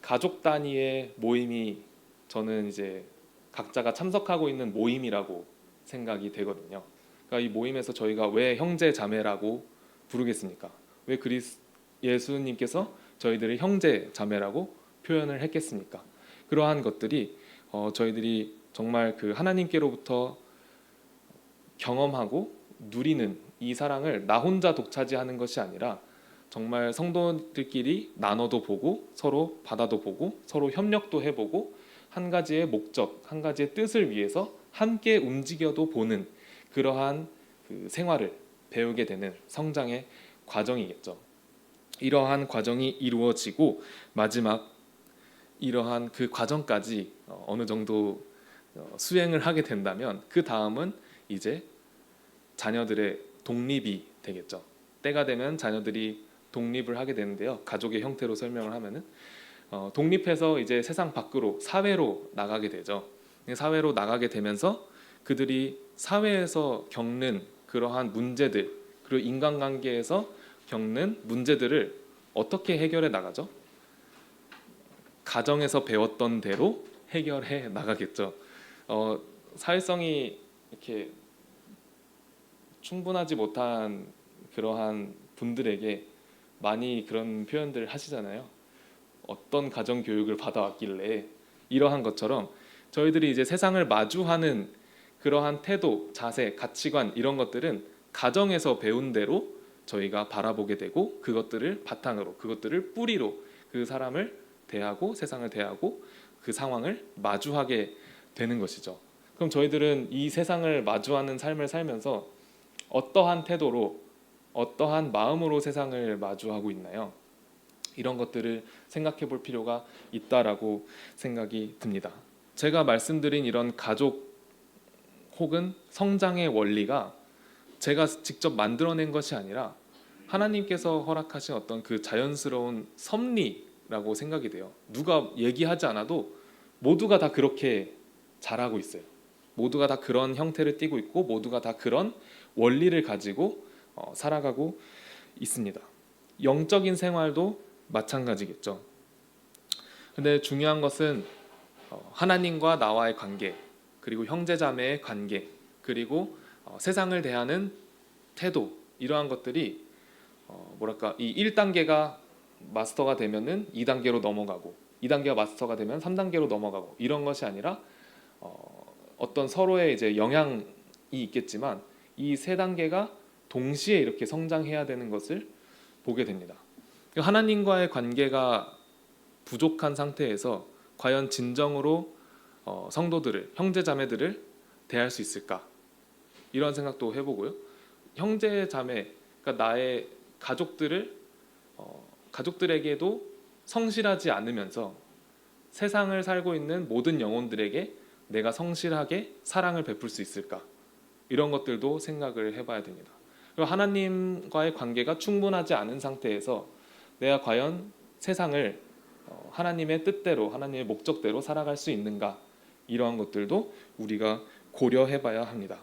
[SPEAKER 1] 가족 단위의 모임이 저는 이제 각자가 참석하고 있는 모임이라고 생각이 되거든요. 그러니까 이 모임에서 저희가 왜 형제 자매라고 부르겠습니까? 왜 예수님께서 저희들을 형제 자매라고 표현을 했겠습니까? 그러한 것들이 저희들이 정말 그 하나님께로부터 경험하고 누리는 이 사랑을 나 혼자 독차지하는 것이 아니라 정말 성도들끼리 나눠도 보고 서로 받아도 보고 서로 협력도 해보고 한 가지의 목적, 한 가지의 뜻을 위해서 함께 움직여도 보는 그러한 그 생활을 배우게 되는 성장의 과정이겠죠. 이러한 과정이 이루어지고 마지막 이러한 그 과정까지 어느 정도 수행을 하게 된다면 그 다음은 이제 자녀들의 독립이 되겠죠. 때가 되면 자녀들이 독립을 하게 되는데요. 가족의 형태로 설명을 하면은 독립해서 이제 세상 밖으로 사회로 나가게 되죠. 사회로 나가게 되면서 그들이 사회에서 겪는 그러한 문제들 그리고 인간관계에서 겪는 문제들을 어떻게 해결해 나가죠? 가정에서 배웠던 대로 해결해 나가겠죠. 사회성이 이렇게 충분하지 못한 그러한 분들에게 많이 그런 표현들을 하시잖아요. 어떤 가정 교육을 받아왔길래 이러한 것처럼 저희들이 이제 세상을 마주하는 그러한 태도, 자세, 가치관 이런 것들은 가정에서 배운 대로 저희가 바라보게 되고 그것들을 바탕으로, 그것들을 뿌리로 그 사람을 대하고 세상을 대하고 그 상황을 마주하게 되는 것이죠. 그럼 저희들은 이 세상을 마주하는 삶을 살면서 어떠한 태도로 어떠한 마음으로 세상을 마주하고 있나요? 이런 것들을 생각해 볼 필요가 있다라고 생각이 듭니다. 제가 말씀드린 이런 가족 혹은 성장의 원리가 제가 직접 만들어낸 것이 아니라 하나님께서 허락하신 어떤 그 자연스러운 섭리라고 생각이 돼요. 누가 얘기하지 않아도 모두가 다 그렇게 자라고 있어요. 모두가 다 그런 형태를 띠고 있고 모두가 다 그런 원리를 가지고 살아가고 있습니다. 영적인 생활도 마찬가지겠죠. 근데 중요한 것은 하나님과 나와의 관계, 그리고 형제자매의 관계, 그리고 세상을 대하는 태도 이러한 것들이 이 1단계가 마스터가 되면은 2단계로 넘어가고 2단계가 마스터가 되면 3단계로 넘어가고 이런 것이 아니라 어떤 서로의 이제 영향이 있겠지만 이 세 단계가 동시에 이렇게 성장해야 되는 것을 보게 됩니다. 하나님과의 관계가 부족한 상태에서 과연 진정으로 성도들을, 형제자매들을 대할 수 있을까? 이런 생각도 해보고요. 형제자매, 그러니까 나의 가족들에게도 성실하지 않으면서 세상을 살고 있는 모든 영혼들에게 내가 성실하게 사랑을 베풀 수 있을까? 이런 것들도 생각을 해봐야 됩니다. 그리고 하나님과의 관계가 충분하지 않은 상태에서 내가 과연 세상을 하나님의 뜻대로, 하나님의 목적대로 살아갈 수 있는가? 이러한 것들도 우리가 고려해봐야 합니다.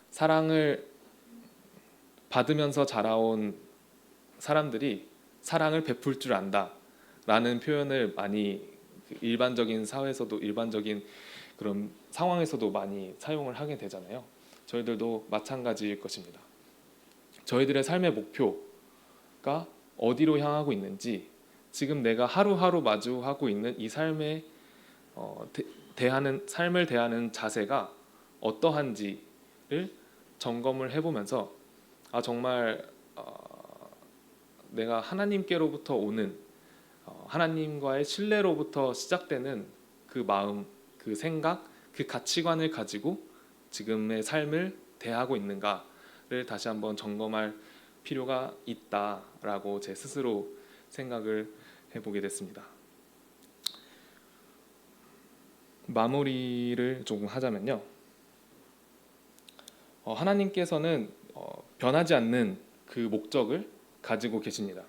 [SPEAKER 1] 사랑을 받으면서 자라온 사람들이 사랑을 베풀 줄 안다라는 표현을 많이 일반적인 사회에서도 일반적인 그런 상황에서도 많이 사용을 하게 되잖아요. 저희들도 마찬가지일 것입니다. 저희들의 삶의 목표가 어디로 향하고 있는지 지금 내가 하루하루 마주하고 있는 이 삶을 대하는 자세가 어떠한지를 점검을 해보면서 정말 내가 하나님께로부터 오는 하나님과의 신뢰로부터 시작되는 그 마음, 그 생각, 그 가치관을 가지고 지금의 삶을 대하고 있는가를 다시 한번 점검할 필요가 있다라고 제 스스로 생각을 해보게 됐습니다. 마무리를 조금 하자면요, 하나님께서는 변하지 않는 그 목적을 가지고 계십니다.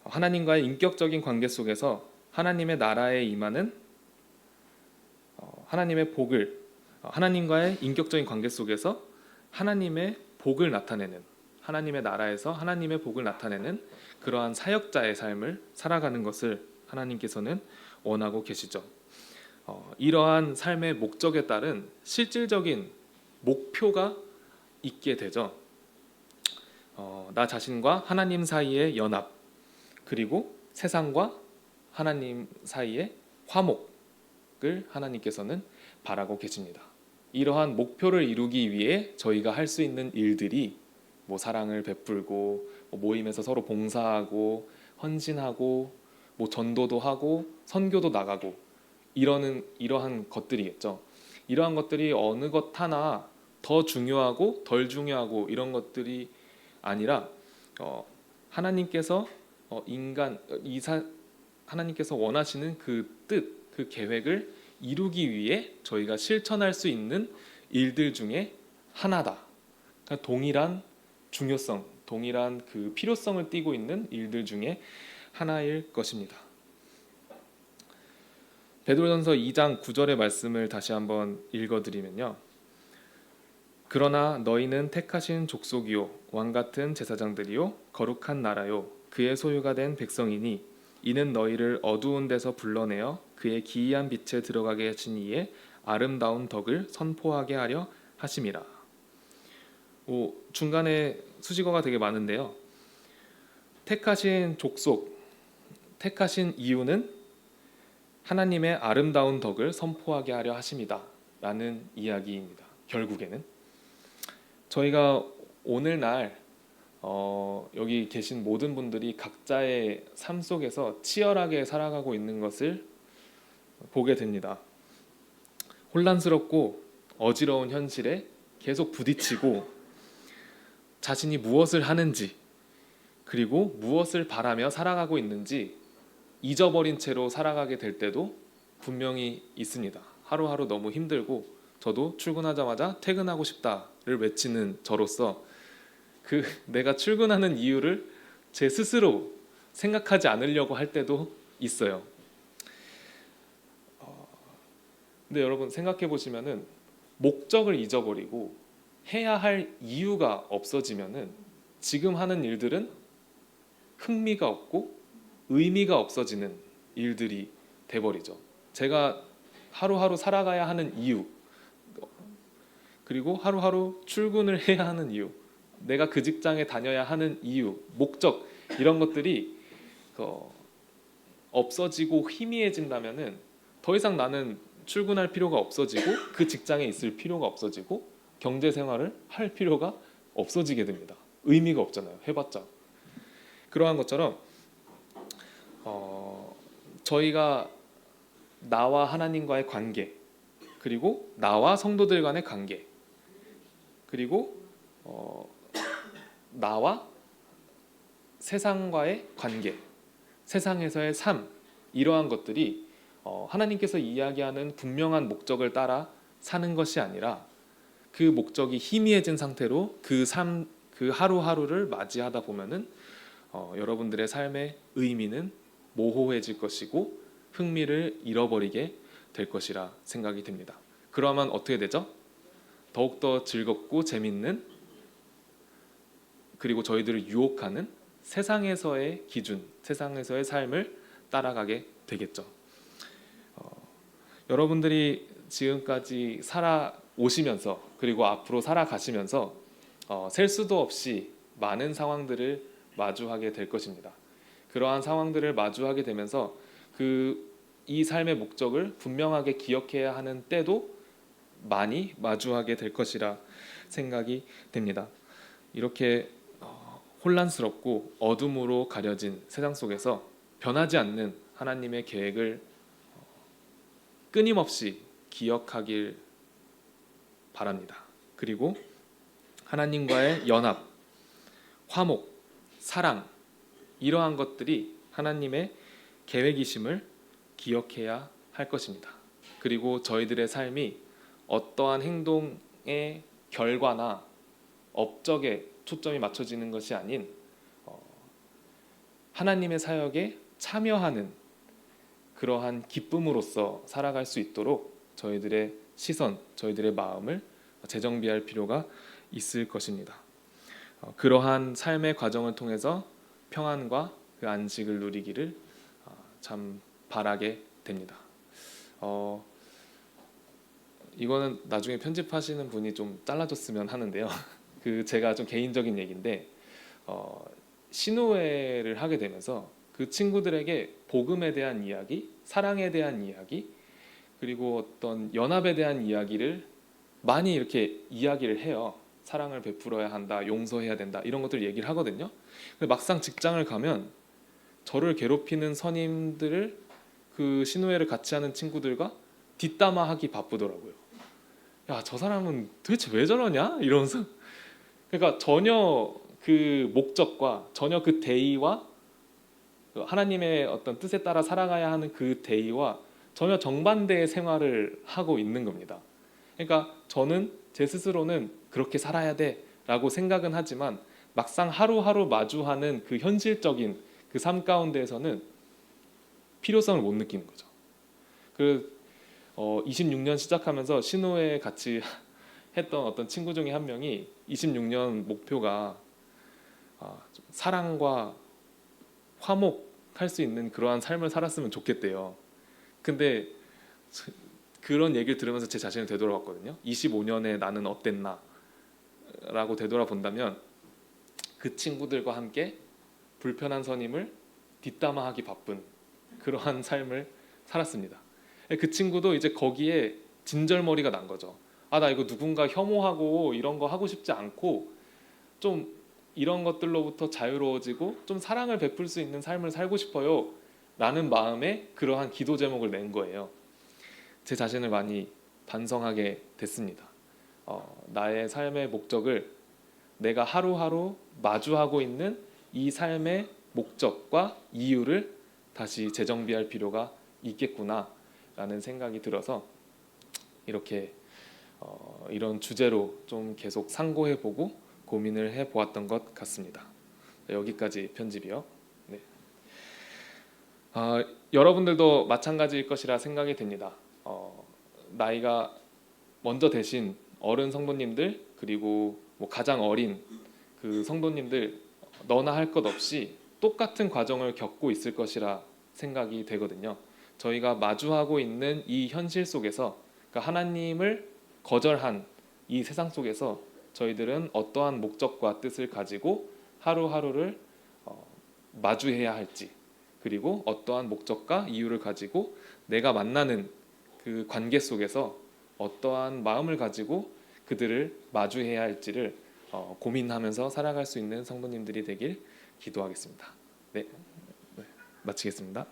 [SPEAKER 1] 하나님과의 인격적인 관계 속에서 하나님의 나라에 임하는 하나님의 복을, 하나님과의 인격적인 관계 속에서 하나님의 복을 나타내는, 하나님의 나라에서 하나님의 복을 나타내는 그러한 사역자의 삶을 살아가는 것을 하나님께서는 원하고 계시죠. 이러한 삶의 목적에 따른 실질적인 목표가 있게 되죠. 나 자신과 하나님 사이의 연합, 그리고 세상과 하나님 사이의 화목을 하나님께서는 바라고 계십니다. 이러한 목표를 이루기 위해 저희가 할 수 있는 일들이 사랑을 베풀고 모임에서 서로 봉사하고 헌신하고 전도도 하고 선교도 나가고 이러한 것들이겠죠. 이러한 것들이 어느 것 하나 더 중요하고 덜 중요하고 이런 것들이 아니라 하나님께서 하나님께서 원하시는 그 뜻, 그 계획을 이루기 위해 저희가 실천할 수 있는 일들 중에 하나다. 그러니까 동일한 중요성, 동일한 그 필요성을 띠고 있는 일들 중에 하나일 것입니다. 베드로전서 2장 9절의 말씀을 다시 한번 읽어드리면요, 그러나 너희는 택하신 족속이요 왕같은 제사장들이요 거룩한 나라요 그의 소유가 된 백성이니 이는 너희를 어두운 데서 불러내어 그의 기이한 빛에 들어가게 하신 이의 아름다운 덕을 선포하게 하려 하심이라. 중간에 수식어가 되게 많은데요, 택하신 족속, 택하신 이유는 하나님의 아름다운 덕을 선포하게 하려 하심이다 라는 이야기입니다. 결국에는 저희가 오늘날 여기 계신 모든 분들이 각자의 삶 속에서 치열하게 살아가고 있는 것을 보게 됩니다. 혼란스럽고 어지러운 현실에 계속 부딪히고 자신이 무엇을 하는지, 그리고 무엇을 바라며 살아가고 있는지 잊어버린 채로 살아가게 될 때도 분명히 있습니다. 하루하루 너무 힘들고 저도 출근하자마자 퇴근하고 싶다를 외치는 저로서 내가 출근하는 이유를 제 스스로 생각하지 않으려고 할 때도 있어요. 근데 여러분 생각해 보시면은 목적을 잊어버리고 해야 할 이유가 없어지면은 지금 하는 일들은 흥미가 없고 의미가 없어지는 일들이 돼버리죠. 제가 하루하루 살아가야 하는 이유, 그리고 하루하루 출근을 해야 하는 이유, 내가 그 직장에 다녀야 하는 이유, 목적, 이런 것들이 없어지고 희미해진다면은 더 이상 나는 출근할 필요가 없어지고 그 직장에 있을 필요가 없어지고 경제 생활을 할 필요가 없어지게 됩니다. 의미가 없잖아요. 해봤자. 그러한 것처럼 저희가 나와 하나님과의 관계, 그리고 나와 성도들 간의 관계, 그리고 나와 세상과의 관계, 세상에서의 삶, 이러한 것들이 하나님께서 이야기하는 분명한 목적을 따라 사는 것이 아니라 그 목적이 희미해진 상태로 그 하루하루를 맞이하다 보면은 여러분들의 삶의 의미는 모호해질 것이고 흥미를 잃어버리게 될 것이라 생각이 듭니다. 그러면 어떻게 되죠? 더욱더 즐겁고 재밌는, 그리고 저희들을 유혹하는 세상에서의 기준, 세상에서의 삶을 따라가게 되겠죠. 여러분들이 지금까지 살아오시면서, 그리고 앞으로 살아가시면서 셀 수도 없이 많은 상황들을 마주하게 될 것입니다. 그러한 상황들을 마주하게 되면서 이 삶의 목적을 분명하게 기억해야 하는 때도 많이 마주하게 될 것이라 생각이 됩니다. 이렇게 혼란스럽고 어둠으로 가려진 세상 속에서 변하지 않는 하나님의 계획을 끊임없이 기억하길 바랍니다. 그리고 하나님과의 연합, 화목, 사랑, 이러한 것들이 하나님의 계획이심을 기억해야 할 것입니다. 그리고 저희들의 삶이 어떠한 행동의 결과나 업적에 초점이 맞춰지는 것이 아닌 하나님의 사역에 참여하는 그러한 기쁨으로써 살아갈 수 있도록 저희들의 시선, 저희들의 마음을 재정비할 필요가 있을 것입니다. 그러한 삶의 과정을 통해서 평안과 그 안식을 누리기를 참 바라게 됩니다. 이거는 나중에 편집하시는 분이 좀 잘라줬으면 하는데요. 그 제가 좀 개인적인 얘기인데 신우회를 하게 되면서 그 친구들에게 복음에 대한 이야기, 사랑에 대한 이야기, 그리고 어떤 연합에 대한 이야기를 많이 이렇게 이야기를 해요. 사랑을 베풀어야 한다, 용서해야 된다, 이런 것들 얘기를 하거든요. 근데 막상 직장을 가면 저를 괴롭히는 선임들을 그 신우회를 같이 하는 친구들과 뒷담화하기 바쁘더라고요. 야, 저 사람은 도대체 왜 저러냐? 이러면서. 그러니까 전혀 그 목적과 전혀 그 대의와 하나님의 어떤 뜻에 따라 살아가야 하는 그 대의와 전혀 정반대의 생활을 하고 있는 겁니다. 그러니까 저는 제 스스로는 그렇게 살아야 돼라고 생각은 하지만 막상 하루하루 마주하는 그 현실적인 그 삶 가운데에서는 필요성을 못 느끼는 거죠. 그 26년 시작하면서 신호에 같이 했던 어떤 친구 중에 한 명이 26년 목표가 사랑과 화목할 수 있는 그러한 삶을 살았으면 좋겠대요. 근데 그런 얘기를 들으면서 제 자신을 되돌아봤거든요. 25년에 나는 어땠나 라고 되돌아본다면 그 친구들과 함께 불편한 선임을 뒷담화하기 바쁜 그러한 삶을 살았습니다. 그 친구도 이제 거기에 진절머리가 난 거죠. 나 이거 누군가 혐오하고 이런 거 하고 싶지 않고 좀 이런 것들로부터 자유로워지고 좀 사랑을 베풀 수 있는 삶을 살고 싶어요 라는 마음에 그러한 기도 제목을 낸 거예요. 제 자신을 많이 반성하게 됐습니다. 나의 삶의 목적을 내가 하루하루 마주하고 있는 이 삶의 목적과 이유를 다시 재정비할 필요가 있겠구나 라는 생각이 들어서 이렇게 이런 주제로 좀 계속 상고해보고 고민을 해보았던 것 같습니다. 여기까지 편집이요. 네. 여러분들도 마찬가지일 것이라 생각이 됩니다. 나이가 먼저 되신 어른 성도님들, 그리고 뭐 가장 어린 그 성도님들 너나 할 것 없이 똑같은 과정을 겪고 있을 것이라 생각이 되거든요. 저희가 마주하고 있는 이 현실 속에서, 그러니까 하나님을 거절한 이 세상 속에서 저희들은 어떠한 목적과 뜻을 가지고 하루하루를 마주해야 할지, 그리고 어떠한 목적과 이유를 가지고 내가 만나는 그 관계 속에서 어떠한 마음을 가지고 그들을 마주해야 할지를 고민하면서 살아갈 수 있는 성도님들이 되길 기도하겠습니다. 네, 마치겠습니다.